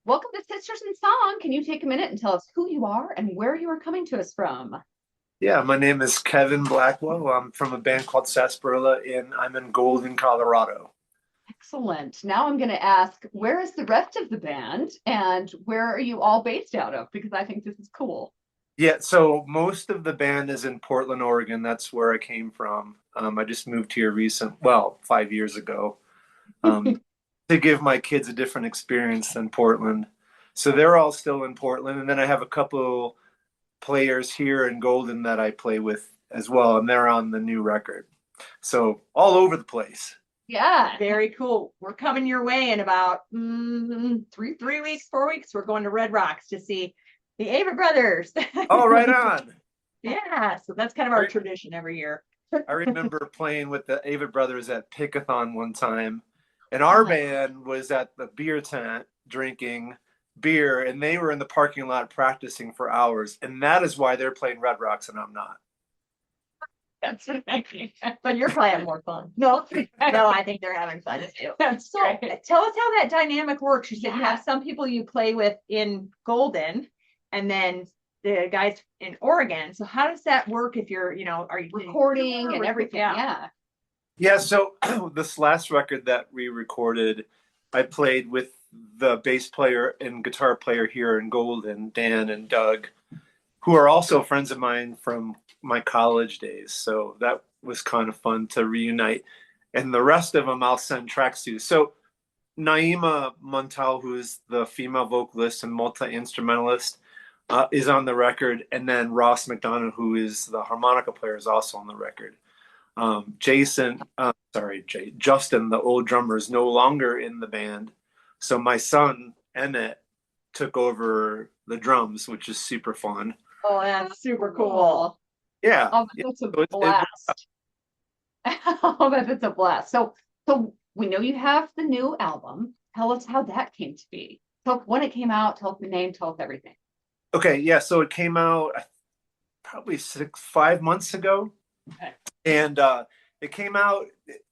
Welcome to Sisters in Song. Can you take a minute and tell us who you are and where you are coming to us from? Yeah, my name is Kevin Blackwell. I'm from a band called Sassparilla, and I'm in Golden, Colorado. Excellent. Now I'm going to ask, where is the rest of the band and where are you all based out of? Because I think this is cool. Yeah, so most of the band is in Portland, Oregon. That's where I came from. I just moved here 5 years ago, um, to give my kids a different experience than Portland. So they're all still in Portland, and then I have a couple players here in Golden that I play with as well, and they're on the new record. So all over the place. Yeah, very cool. We're coming your way in about 3 weeks, 4 weeks. We're going to Red Rocks to see the Ebert brothers. Oh, right on. Yeah, so that's kind of our tradition every year. I remember playing with the Ebert brothers at Pickathon one time, and our band was at the beer tent drinking beer, and they were in the parking lot practicing for hours, and that is why they're playing Red Rocks and I'm not. That's but you're playing more fun. No, I think they're having fun too. So tell us how that dynamic works. You said you have some people you play with in Golden, and then the guys in Oregon. So how does that work if you're, are you Recording and everything? Yeah. Yeah, so this last record that we recorded, I played with the bass player and guitar player here in Golden, Dan and Doug, who are also friends of mine from my college days. So that was kind of fun to reunite. And the rest of them I'll send tracks to. So Naima Montal, who is the female vocalist and multi-instrumentalist, is on the record. And then Ross McDonough, who is the harmonica player, is also on the record. Justin, the old drummer, is no longer in the band. So my son, Emmett, took over the drums, which is super fun. Oh, that's super cool. Yeah. Oh, that's a blast. Oh, that's a blast. So we know you have the new album. Tell us how that came to be. Tell us when it came out, tell us the name, tell us everything. Okay, yeah. So it came out probably 5 months ago. Okay. And it came out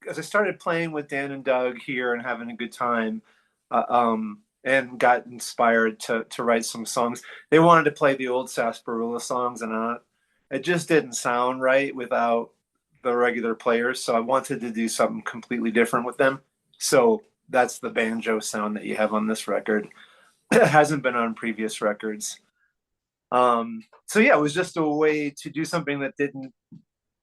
as I started playing with Dan and Doug here and having a good time, and got inspired to write some songs. They wanted to play the old Sassparilla songs, and it just didn't sound right without the regular players. So I wanted to do something completely different with them. So that's the banjo sound that you have on this record. It hasn't been on previous records. So yeah, it was just a way to do something that didn't.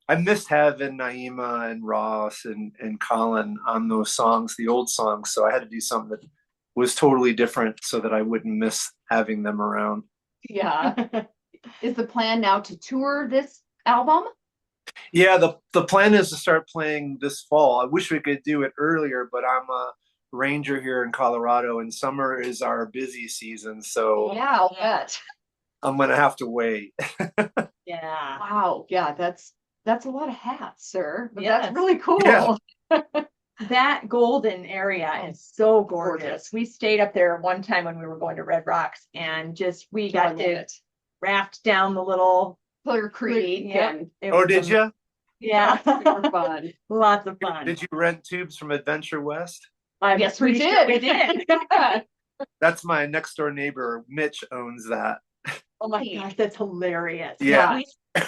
I missed having Naima and Ross and Colin on those songs, the old songs. So I had to do something that was totally different so that I wouldn't miss having them around. Yeah. Is the plan now to tour this album? Yeah, the plan is to start playing this fall. I wish we could do it earlier, but I'm a ranger here in Colorado, and summer is our busy season. So yeah, I'll bet. I'm gonna have to wait. Yeah. Wow. Yeah, that's a lot of hats, sir. But that's really cool. Yeah. That Golden area is so gorgeous. We stayed up there one time when we were going to Red Rocks, and we got to raft down the little Clear Creek. Yeah. Oh, did you? Yeah. Super fun. Lots of fun. Did you rent tubes from Adventure West? Yes, we did. We did. That's my next door neighbor. Mitch owns that. Oh my gosh, that's hilarious. Yeah. We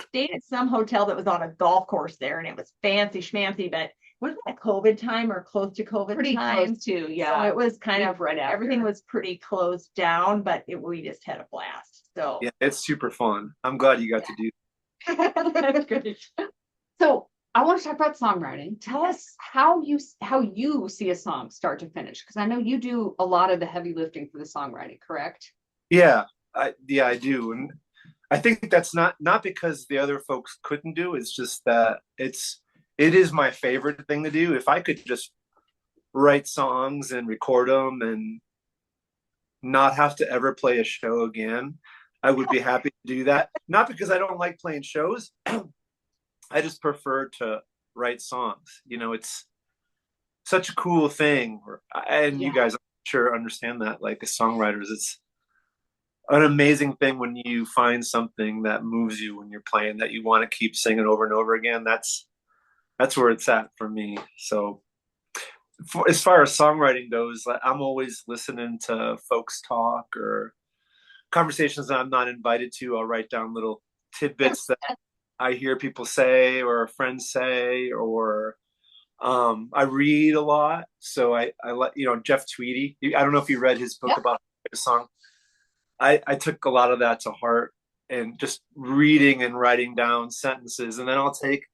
stayed at some hotel that was on a golf course there, and it was fancy schmancy, but wasn't that COVID time or close to COVID pretty time? Close to, yeah. So it was kind of right after. Everything was pretty closed down, but we just had a blast. So yeah, it's super fun. I'm glad you got to do that. That's great. So I want to talk about songwriting. Tell us how you see a song start to finish, because I know you do a lot of the heavy lifting for the songwriting, correct? Yeah, I do, and I think that's not because the other folks couldn't do. It's just that it is my favorite thing to do. If I could just write songs and record them and not have to ever play a show again, I would be happy to do that. Not because I don't like playing shows. I just prefer to write songs. It's such a cool thing. And you guys, I'm sure, understand that. Like, as songwriters, it's an amazing thing when you find something that moves you when you're playing, that you want to keep singing over and over again. That's where it's at for me. So as far as songwriting goes, like, I'm always listening to folks talk or conversations that I'm not invited to. I'll write down little tidbits that I hear people say or friends say, or I read a lot. So I let, Jeff Tweedy. I don't know if you read his book about the song. I took a lot of that to heart, and just reading and writing down sentences, and then I'll take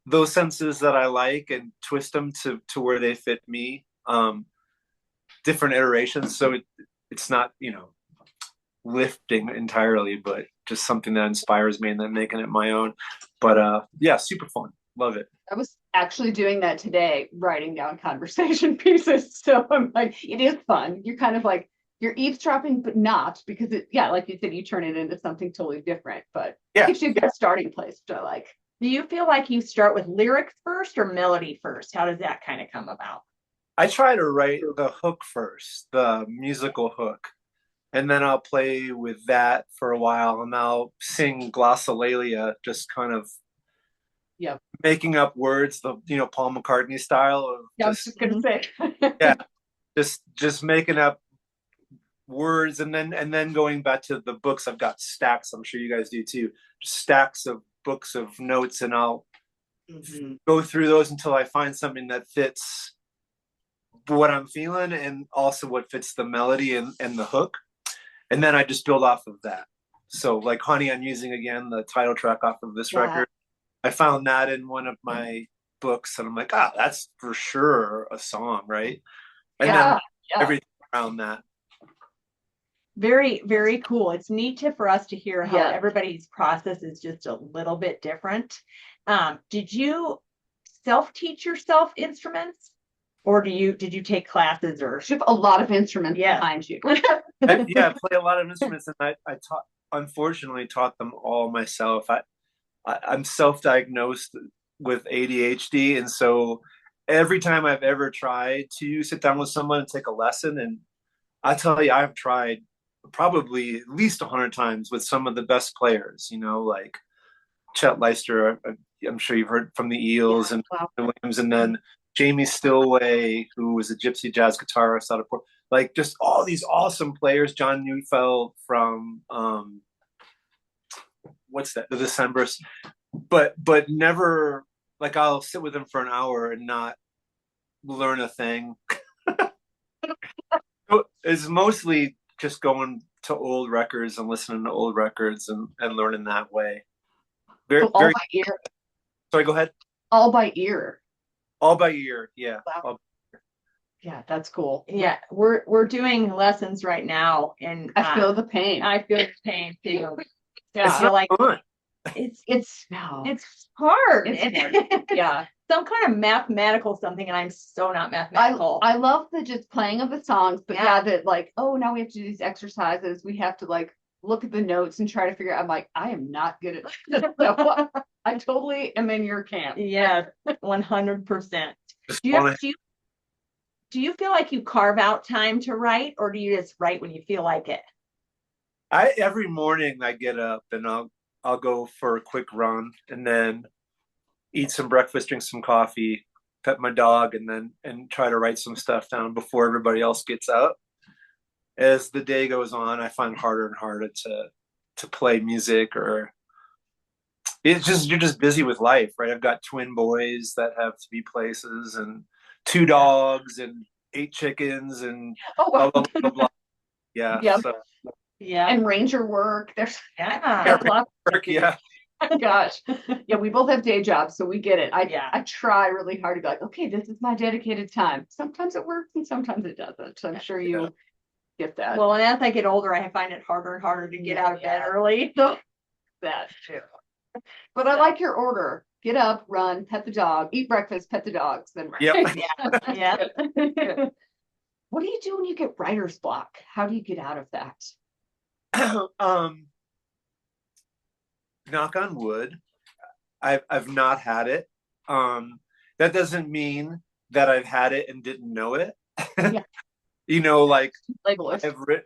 those sentences that I like and twist them to where they fit me. Different iterations. So it's not, lifting entirely, but just something that inspires me and then making it my own. But yeah, super fun. Love it. I was actually doing that today, writing down conversation pieces. So I'm like, it is fun. You're kind of like, you're eavesdropping, but not, because like you said, you turn it into something totally different, but it gives you a good starting place, which I like. Do you feel like you start with lyrics first or melody first? How does that kind of come about? I try to write the hook first, the musical hook, and then I'll play with that for a while, and I'll sing glossolalia, just kind of making up words, the Paul McCartney style of I was just gonna say. just making up words, and then going back to the books. I've got stacks, I'm sure you guys do too, just stacks of books of notes, and I'll go through those until I find something that fits what I'm feeling and also what fits the melody and the hook, and then I just build off of that. So like Honey I'm Using Again, the title track off of this record, I found that in one of my books, and I'm like, that's for sure a song, right? And then everything around that. Very, very cool. It's neat for us to hear how everybody's process is just a little bit different. Did you self-teach yourself instruments, or did you take classes, or you have a lot of instruments behind you? I play a lot of instruments, and I unfortunately taught them all myself. I'm self-diagnosed with ADHD, and so every time I've ever tried to sit down with someone and take a lesson, and I tell you, I've tried probably at least 100 times with some of the best players, like Chet Leister. I'm sure you've heard from the Eels, and Williams, and then Jamie Stillway, who was a gypsy jazz guitarist out of Port, like just all these awesome players. John Neufeld from what's that? The Decemberists, but never, like, I'll sit with them for an hour and not learn a thing. It's mostly just going to old records and listening to old records and learning that way. All by ear. Sorry, go ahead. All by ear. All by ear, yeah. Wow. Yeah, that's cool. Yeah, we're doing lessons right now, and I feel the pain. I feel the pain too. It's not like fun. It's hard. Yeah, some kind of mathematical something, and I'm so not mathematical. I love the just playing of the songs, but that like, now we have to do these exercises. We have to like look at the notes and try to figure out. I'm like, I am not good at this. So I totally am in your camp. Yeah, 100%. Do you feel like you carve out time to write, or do you just write when you feel like it? Every morning I get up and I'll go for a quick run, and then eat some breakfast, drink some coffee, pet my dog, and try to write some stuff down before everybody else gets up. As the day goes on, I find harder and harder to play music, or it's just, you're just busy with life, right? I've got twin boys that have to be places, and 2 dogs and 8 chickens, and blah, blah, blah, blah. Yeah. Yep. So. Yeah. And ranger work. There's work, yeah. Gosh. Yeah, we both have day jobs, so we get it. I try really hard to be like, okay, this is my dedicated time. Sometimes it works and sometimes it doesn't. So I'm sure you get that. Well, and as I get older, I find it harder and harder to get out of bed early. So that too. But I like your order. Get up, run, pet the dog, eat breakfast, pet the dogs, then run. Yep. Yeah. What do you do when you get writer's block? How do you get out of that? Knock on wood, I've not had it. That doesn't mean that I've had it and didn't know it. Like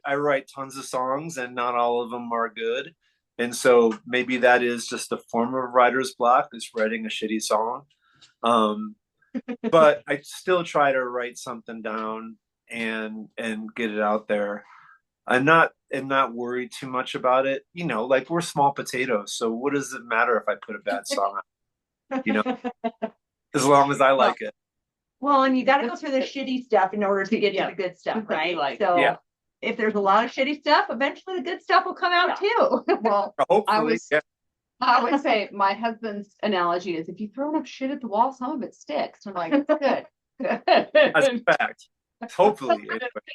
I write tons of songs and not all of them are good, and so maybe that is just a form of writer's block, is writing a shitty song. but I still try to write something down and get it out there. I'm not worried too much about it. Like we're small potatoes, so what does it matter if I put a bad song on? As long as I like it. Well, and you got to go through the shitty stuff in order to get to the good stuff, right? So if there's a lot of shitty stuff, eventually the good stuff will come out too. Well, hopefully, I would say my husband's analogy is if you throw enough shit at the wall, some of it sticks. I'm like, it's good. That's a fact. Hopefully.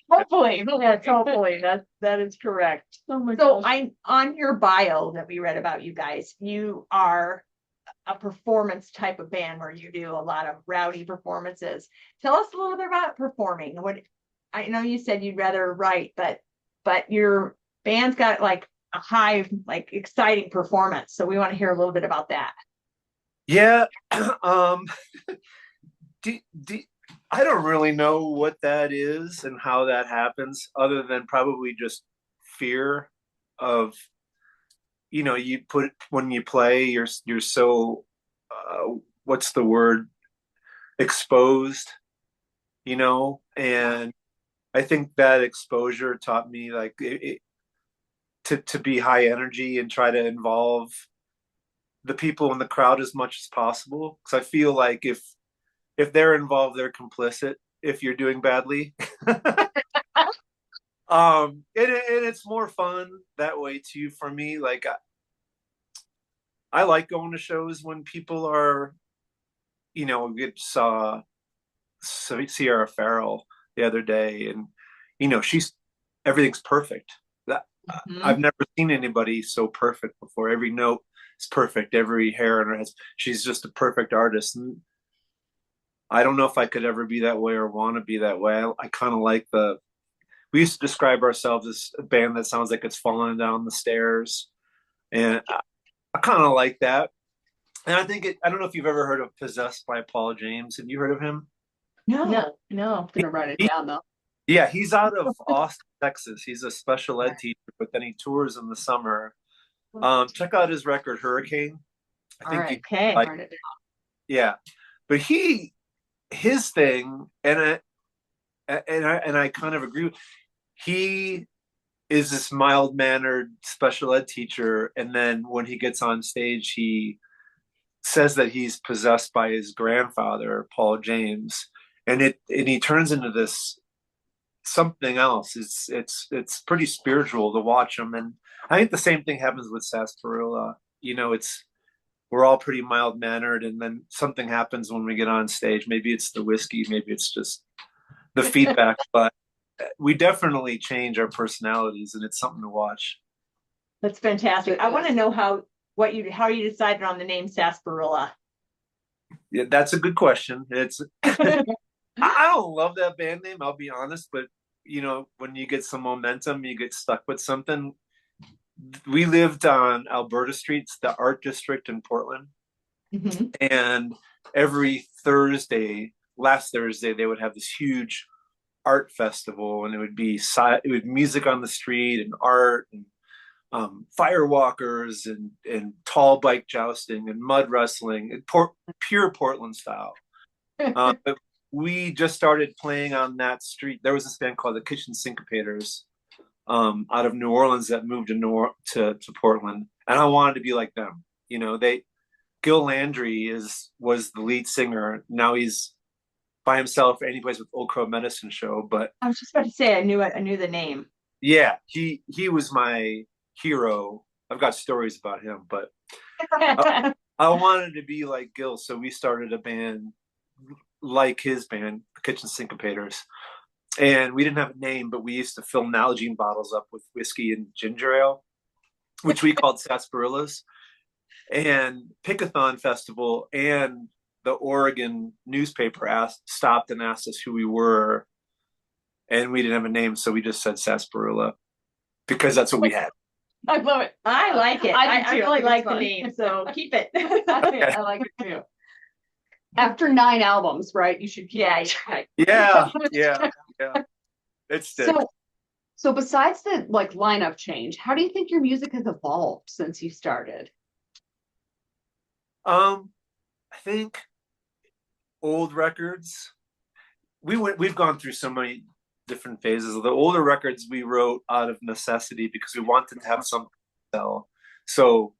Hopefully. Yes, hopefully. That is correct. So I'm on your bio that we read about you guys. You are a performance type of band where you do a lot of rowdy performances. Tell us a little bit about performing. What I know you said you'd rather write, but your band's got like a high, like exciting performance. So we want to hear a little bit about that. Yeah. I don't really know what that is and how that happens, other than probably just fear of, you put when you play, you're so what's the word, exposed, and I think that exposure taught me like to be high energy and try to involve the people in the crowd as much as possible, because I feel like if they're involved, they're complicit if you're doing badly. And it's more fun that way too for me. Like I like going to shows when people are, we saw Sierra Farrell the other day, and everything's perfect. I've never seen anybody so perfect before. Every note is perfect. Every hair in her head. She's just a perfect artist. And I don't know if I could ever be that way or want to be that way. I kind of like we used to describe ourselves as a band that sounds like it's falling down the stairs. And I kind of like that. And I don't know if you've ever heard of Possessed by Paul James. Have you heard of him? No. I'm gonna write it down though. Yeah, he's out of Austin, Texas. He's a special ed teacher, but then he tours in the summer. Check out his record, Hurricane. I think yeah. But his thing, and I kind of agree. He is this mild-mannered special ed teacher, and then when he gets on stage, he says that he's possessed by his grandfather, Paul James, and he turns into this something else. It's pretty spiritual to watch him, and I think the same thing happens with Sassparilla. We're all pretty mild-mannered, and then something happens when we get on stage. Maybe it's the whiskey, maybe it's just the feedback, but we definitely change our personalities, and it's something to watch. That's fantastic. I want to know how you decided on the name Sassparilla. Yeah, that's a good question. I don't love that band name, I'll be honest, but when you get some momentum, you get stuck with something. We lived on Alberta Street, the art district in Portland. Mm-hmm. And every last Thursday, they would have this huge art festival, and it would be music on the street and art and firewalkers and tall bike jousting and mud wrestling, and pure Portland style. But we just started playing on that street. There was this band called the Kitchen Syncopators out of New Orleans that moved to Portland, and I wanted to be like them. Gil Landry was the lead singer. Now he's by himself, and he plays with Old Crow Medicine Show. But I was just about to say I knew the name. Yeah, he was my hero. I've got stories about him, but I wanted to be like Gil, so we started a band like his band, the Kitchen Syncopators. And we didn't have a name, but we used to fill Nalgene bottles up with whiskey and ginger ale, which we called Sassparillas. And Pickathon Festival and the Oregon newspaper stopped and asked us who we were. And we didn't have a name, so we just said Sassparilla because that's what we had. I love it. I like it. I really like the name, so keep it. I like it too. After 9 albums, right? You should keep it. Yeah. It's so besides the lineup change, how do you think your music has evolved since you started? I think Old records. We've gone through so many different phases. The older records we wrote out of necessity because we wanted to have something to sell. So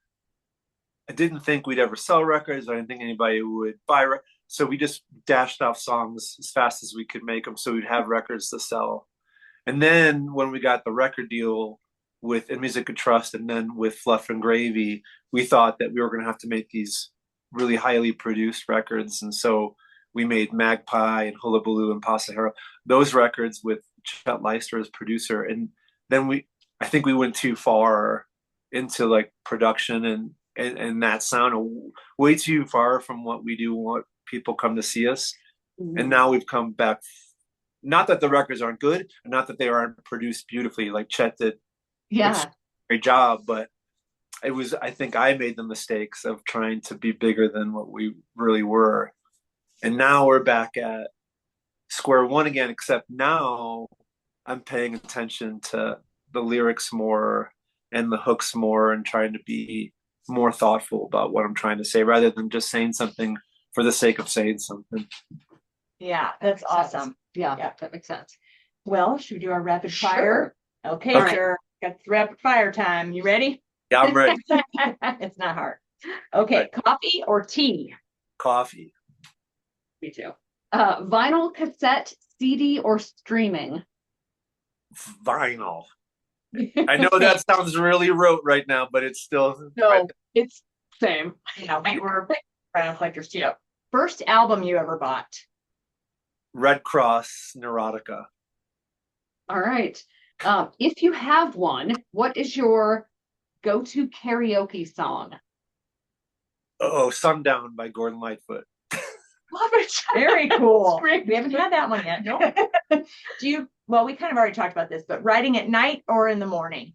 I didn't think we'd ever sell records. I didn't think anybody would buy records. So we just dashed off songs as fast as we could make them so we'd have records to sell. And then when we got the record deal with In Music and Trust and then with Fluff and Gravy, we thought that we were going to have to make these really highly produced records. And so we made Magpie and Hullabaloo and Pasajero, those records with Chet Leister as producer. And then I think we went too far into like production and that sound way too far from what we do, what people come to see us. Mm-hmm. And now we've come back. Not that the records aren't good, not that they aren't produced beautifully, like Chet did. Yeah. Great job, but I think I made the mistakes of trying to be bigger than what we really were. And now we're back at square one again, except now I'm paying attention to the lyrics more and the hooks more and trying to be more thoughtful about what I'm trying to say rather than just saying something for the sake of saying something. Yeah, that's awesome. Yeah, that makes sense. Well, should we do our rapid fire? Okay, Okay. sir. Got the rapid fire time. You ready? Yeah, I'm ready. It's not hard. Okay, Right. Coffee or tea? Coffee. Me too. Vinyl, cassette, CD, or streaming? Vinyl. I know that sounds really rote right now, but it's still No, it's same. Yeah, we're vinyl collectors too. First album you ever bought? Red Cross Neurotica. All right. If you have one, what is your go-to karaoke song? Oh, Sundown by Gordon Lightfoot. Love it. Very cool. Great. We haven't had that one yet. No. Well, we kind of already talked about this, but writing at night or in the morning?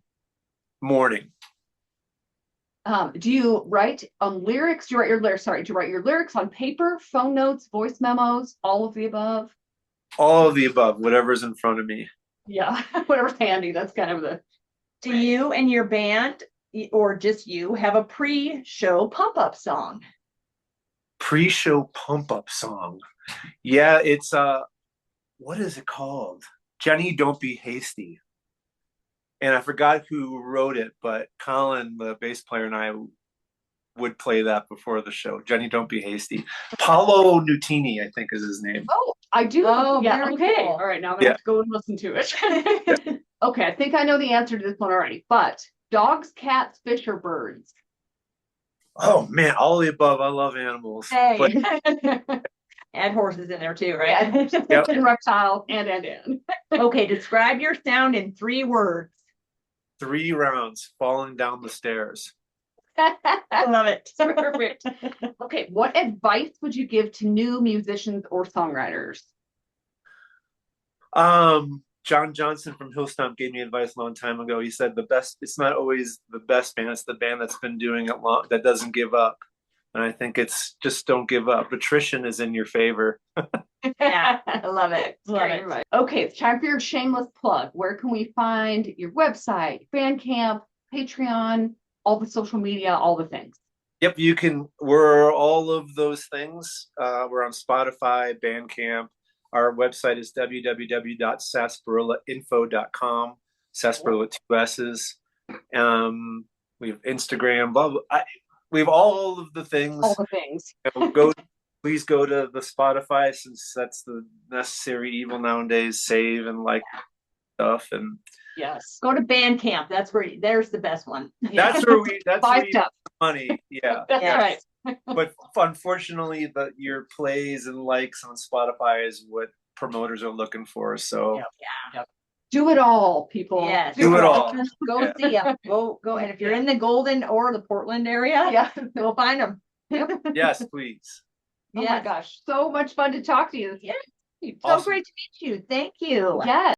Morning. Do you write on lyrics? Do you write your lyrics? Sorry, do you write your lyrics on paper, phone notes, voice memos, all of the above? All of the above, whatever's in front of me. Yeah, whatever's handy. That's kind of the. Do you and your band, or just you, have a pre-show pump-up song? Pre-show pump-up song. Yeah, it's what is it called? Jenny, Don't Be Hasty. And I forgot who wrote it, but Colin, the bass player, and I would play that before the show. Jenny, Don't Be Hasty. Paolo Nutini, I think is his name. Oh, I do. Oh, yeah. very Okay. cool. All right. Now I'm gonna have to go and listen to it. Okay. I think I know the answer to this one already. But dogs, cats, fish, or birds? Oh man, all of the above. I love animals. Hey. But Add horses in there too, right? Yeah. Yep. And reptiles and. Okay, describe your sound in 3 words. 3 rounds falling down the stairs. I love it. Perfect. Okay, what advice would you give to new musicians or songwriters? John Johnson from Hillstomp gave me advice a long time ago. He said it's not always the best band, it's the band that's been doing it long that doesn't give up. And I think it's just don't give up. Attrition is in your favor. Yeah, I love it. Love it. Okay, it's time for your shameless plug. Where can we find your website, Bandcamp, Patreon, all the social media, all the things? Yep, we're all of those things. We're on Spotify, Bandcamp. Our website is www.sasssparillainfo.com. Sassparilla with 2 S's. We have Instagram, blah, blah. We have all of the things. All the things. Please go to the Spotify, since that's the necessary evil nowadays. Save and like stuff, and yes, go to Bandcamp. There's the best one. That's where we. That's where you steps. Money. Yeah, that's yes. Right. But unfortunately, your plays and likes on Spotify is what promoters are looking for. So Yeah. Do it all, people. Yes. Do it all. Go see them. Go. And if you're in the Golden or the Portland area, Yeah, go find them. yes, please. Oh my gosh, so much fun to talk to you. Yeah. So Awesome. great to meet you. Thank you. Yes.